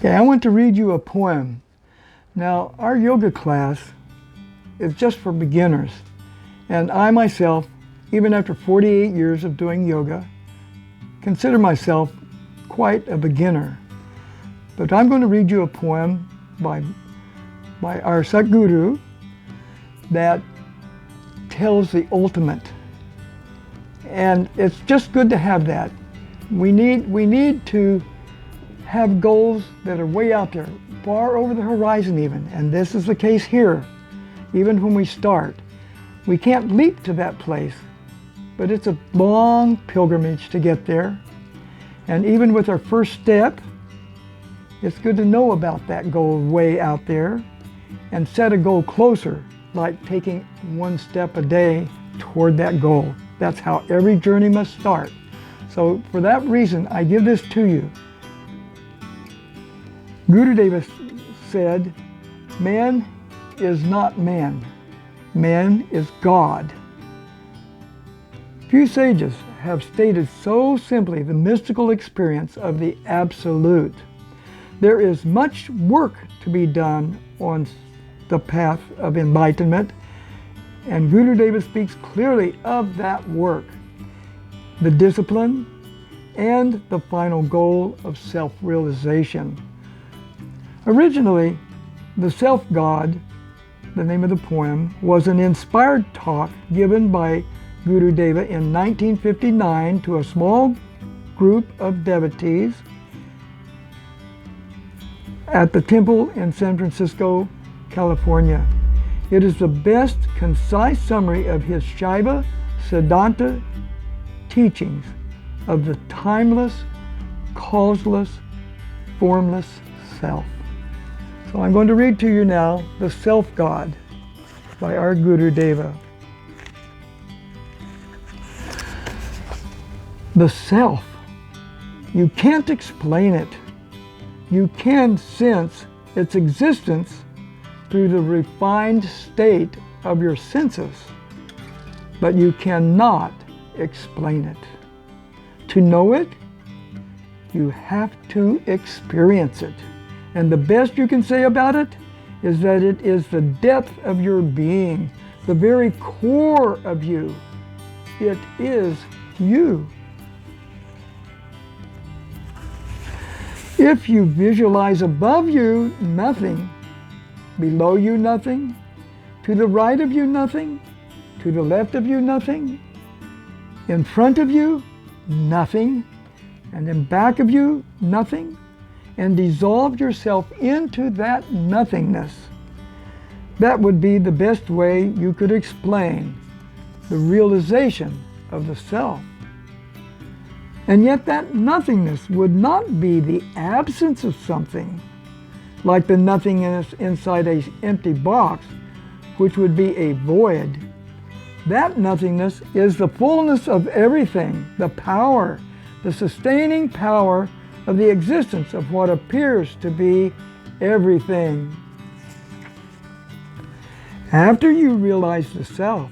Okay, I want to read you a poem. Now, our yoga class is just for beginners, and I myself, even after 48 years of doing yoga, consider myself quite a beginner. But I'm going to read you a poem by our Satguru that tells the ultimate. And it's just good to have that. We need to have goals that are way out there, far over the horizon even, and this is the case here. Even when we start, we can't leap to that place, but it's a long pilgrimage to get there. And even with our first step, it's good to know about that goal way out there and set a goal closer, like taking one step a day toward that goal. That's how every journey must start. So for that reason, I give this to you. Gurudeva said, man is not man. Man is God. Few sages have stated so simply the mystical experience of the Absolute. There is much work to be done on the path of enlightenment, and Gurudeva speaks clearly of that work, the discipline, and the final goal of self-realization. Originally, the Self-God, the name of the poem, was an inspired talk given by Gurudeva in 1959 to a small group of devotees at the temple in San Francisco, California. It is the best concise summary of his Shaiva Siddhanta teachings of the timeless, causeless, formless self. So I'm going to read to you now The Self-God by our Gurudeva. The self, you can't explain it. You can sense its existence through the refined state of your senses, but you cannot explain it. To know it, you have to experience it. And the best you can say about it is that it is the depth of your being, the very core of you. It is you. If you visualize above you nothing, below you nothing, to the right of you nothing, to the left of you nothing, in front of you nothing, and in back of you nothing, and dissolve yourself into that nothingness, that would be the best way you could explain the realization of the self. And yet that nothingness would not be the absence of something, like the nothingness inside an empty box, which would be a void. That nothingness is the fullness of everything, the power, the sustaining power of the existence of what appears to be everything. After you realize the self,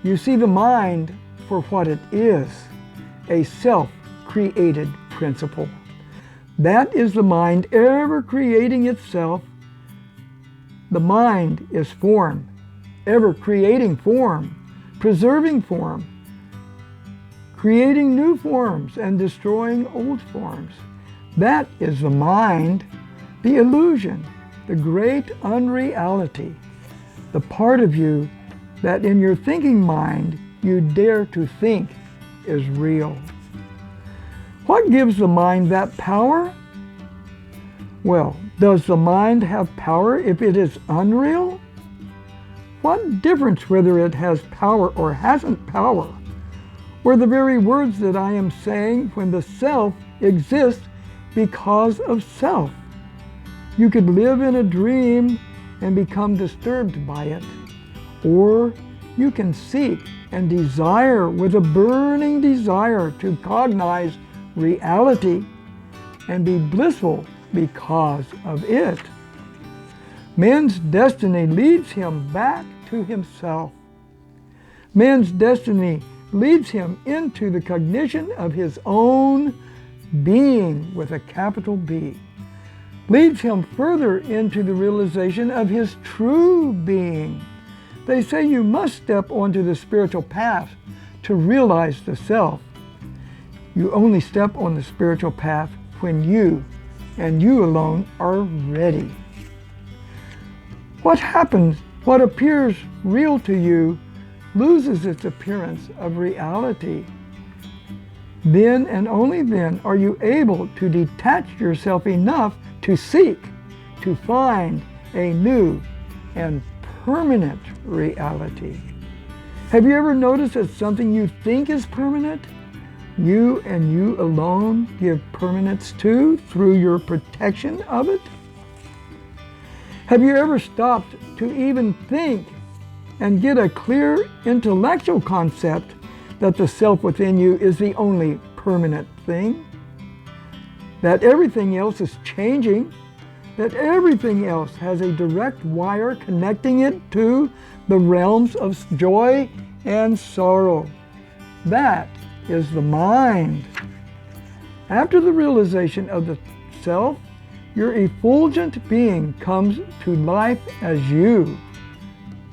you see the mind for what it is, a self-created principle. That is the mind ever creating itself. The mind is form, ever creating form, preserving form, creating new forms and destroying old forms. That is the mind, the illusion, the great unreality, the part of you that in your thinking mind you dare to think is real. What gives the mind that power? Well, does the mind have power if it is unreal? What difference whether it has power or hasn't power? Or the very words that I am saying when the self exists because of self. You could live in a dream and become disturbed by it, or you can seek and desire with a burning desire to cognize reality and be blissful because of it. Man's destiny leads him back to himself. Man's destiny leads him into the cognition of his own being with a capital B. leads him further into the realization of his true being. They say you must step onto the spiritual path to realize the self. You only step on the spiritual path when you, and you alone, are ready. What happens, what appears real to you, loses its appearance of reality. Then and only then are you able to detach yourself enough to seek, to find a new and permanent reality. Have you ever noticed that something you think is permanent, you and you alone give permanence to through your protection of it? Have you ever stopped to even think and get a clear intellectual concept that the self within you is the only permanent thing? That everything else is changing, that everything else has a direct wire connecting it to the realms of joy and sorrow. That is the mind. After the realization of the self, your effulgent being comes to life as you.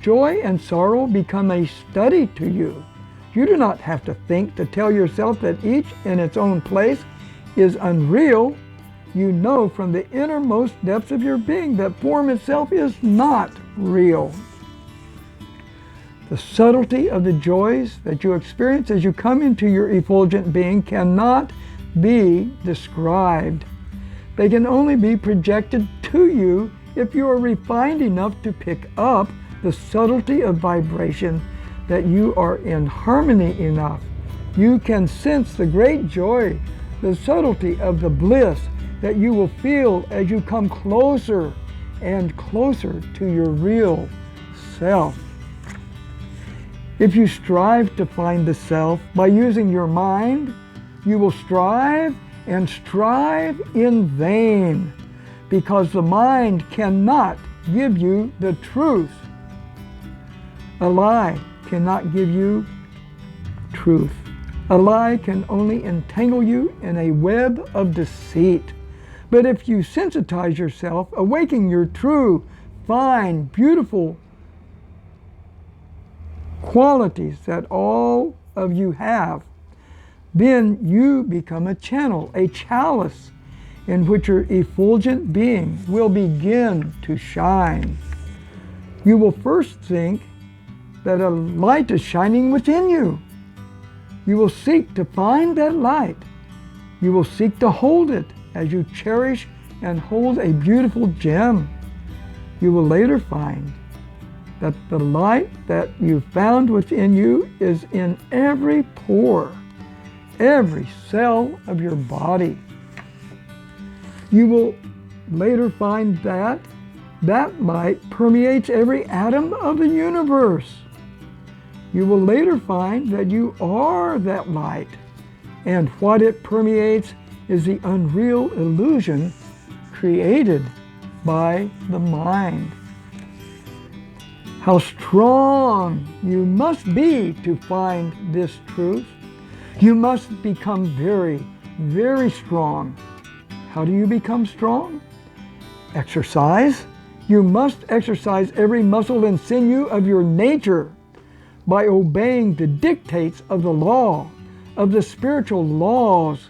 Joy and sorrow become a study to you. You do not have to think to tell yourself that each in its own place is unreal. You know from the innermost depths of your being that form itself is not real. The subtlety of the joys that you experience as you come into your effulgent being cannot be described. They can only be projected to you if you are refined enough to pick up the subtlety of vibration, that you are in harmony enough. You can sense the great joy, the subtlety of the bliss that you will feel as you come closer and closer to your real self. If you strive to find the self by using your mind, you will strive and strive in vain, because the mind cannot give you the truth. A lie cannot give you truth. A lie can only entangle you in a web of deceit. But if you sensitize yourself, awaken your true, fine, beautiful qualities that all of you have, then you become a channel, a chalice, in which your effulgent being will begin to shine. You will first think that a light is shining within you. You will seek to find that light. You will seek to hold it as you cherish and hold a beautiful gem. You will later find that the light that you found within you is in every pore, every cell of your body. You will later find that that light permeates every atom of the universe. You will later find that you are that light, and what it permeates is the unreal illusion created by the mind. How strong you must be to find this truth. You must become very, very strong. How do you become strong? Exercise. You must exercise every muscle and sinew of your nature by obeying the dictates of the law, of the spiritual laws.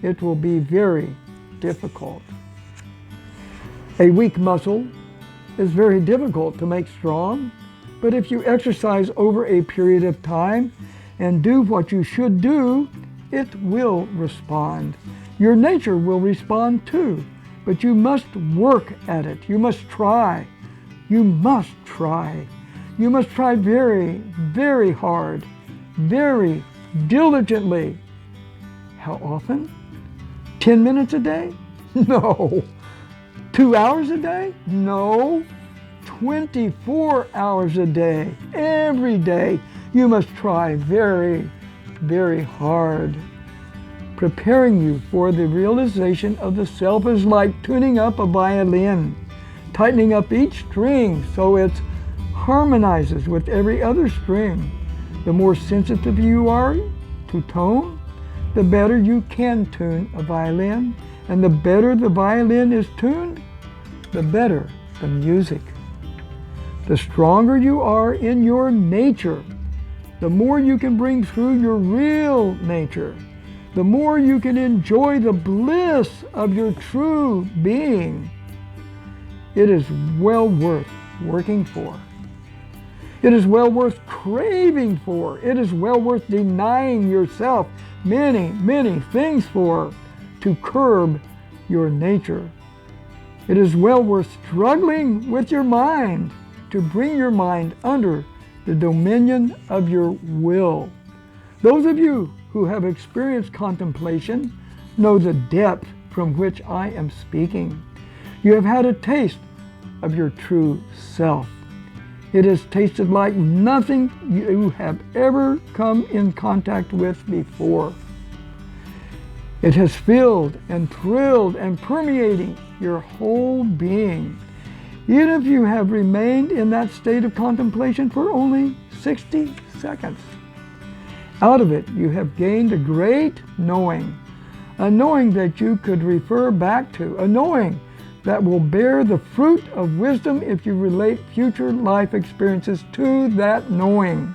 It will be very difficult. A weak muscle is very difficult to make strong, but if you exercise over a period of time and do what you should do, it will respond. Your nature will respond too, but you must work at it. You must try. You must try. You must try very, very hard, very diligently. How often? 10 minutes a day? No. 2 hours a day? No. 24 hours a day. Every day. You must try very, very hard. Preparing you for the realization of the self is like tuning up a violin, tightening up each string so it harmonizes with every other string. The more sensitive you are to tone, the better you can tune a violin, And the better the violin is tuned, the better the music. The stronger you are in your nature, the more you can bring through your real nature, the more you can enjoy the bliss of your true being. It is well worth working for. It is well worth craving for. It is well worth denying yourself many, many things for, to curb your nature. It is well worth struggling with your mind to bring your mind under the dominion of your will. Those of you who have experienced contemplation know the depth from which I am speaking. You have had a taste of your true self. It has tasted like nothing you have ever come in contact with before. It has filled and thrilled and permeating your whole being. Even if you have remained in that state of contemplation for only 60 seconds. Out of it, you have gained a great knowing, a knowing that you could refer back to, a knowing that will bear the fruit of wisdom if you relate future life experiences to that knowing,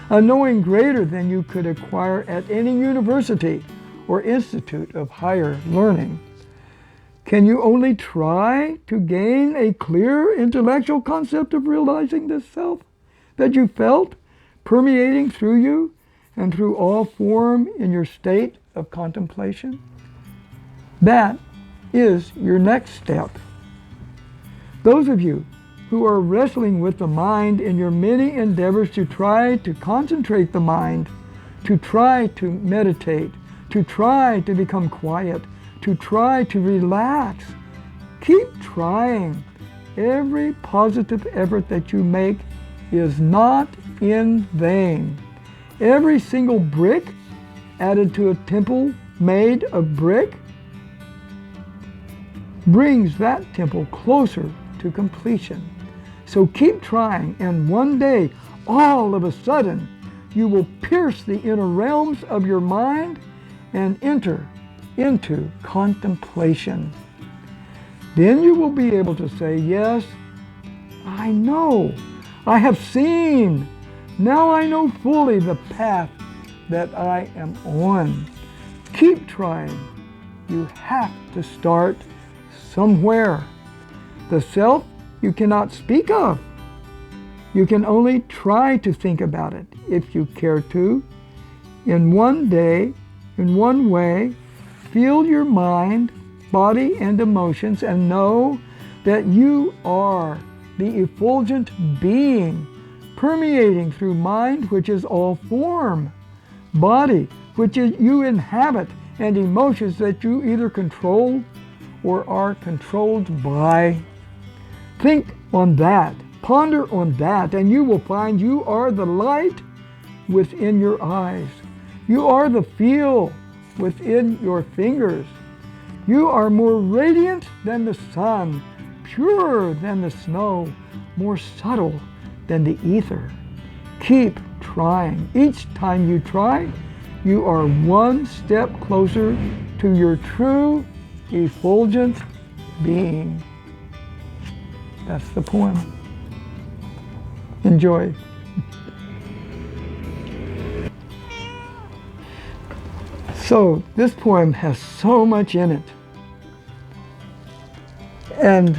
a knowing greater than you could acquire at any university or institute of higher learning. Can you only try to gain a clear intellectual concept of realizing this self that you felt permeating through you and through all form in your state of contemplation? That is your next step. Those of you who are wrestling with the mind in your many endeavors to try to concentrate the mind, to try to meditate, to try to become quiet, to try to relax, keep trying. Every positive effort that you make is not in vain. Every single brick added to a temple made of brick brings that temple closer to completion. So keep trying, and one day, all of a sudden, you will pierce the inner realms of your mind and enter into contemplation. Then you will be able to say, yes, I know, I have seen. Now I know fully the path that I am on. Keep trying. You have to start somewhere. The self you cannot speak of. You can only try to think about it if you care to. In one day, in one way, feel your mind, body, and emotions and know that you are the effulgent being permeating through mind, which is all form, body, which is you inhabit, and emotions that you either control or are controlled by. Think on that, ponder on that, and you will find you are the light within your eyes. You are the feel within your fingers. You are more radiant than the sun, purer than the snow, more subtle than the ether. Keep trying. Each time you try, you are one step closer to your true effulgent being. That's the poem. Enjoy. So this poem has so much in it. And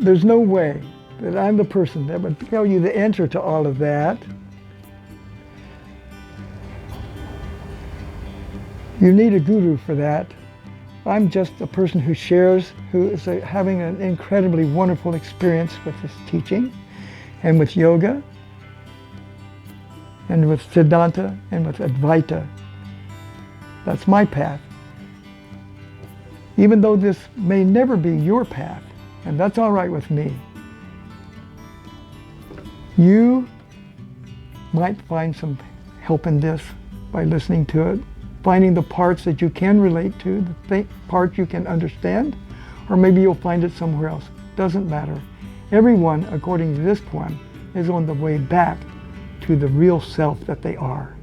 there's no way that I'm the person that would tell you the answer to all of that. You need a guru for that. I'm just a person who shares, who is having an incredibly wonderful experience with this teaching and with yoga and with Siddhanta and with Advaita. That's my path. Even though this may never be your path, and that's all right with me, you might find some help in this by listening to it, finding the parts that you can relate to, the parts you can understand, or maybe you'll find it somewhere else. Doesn't matter. Everyone, according to this poem, is on the way back to the real self that they are.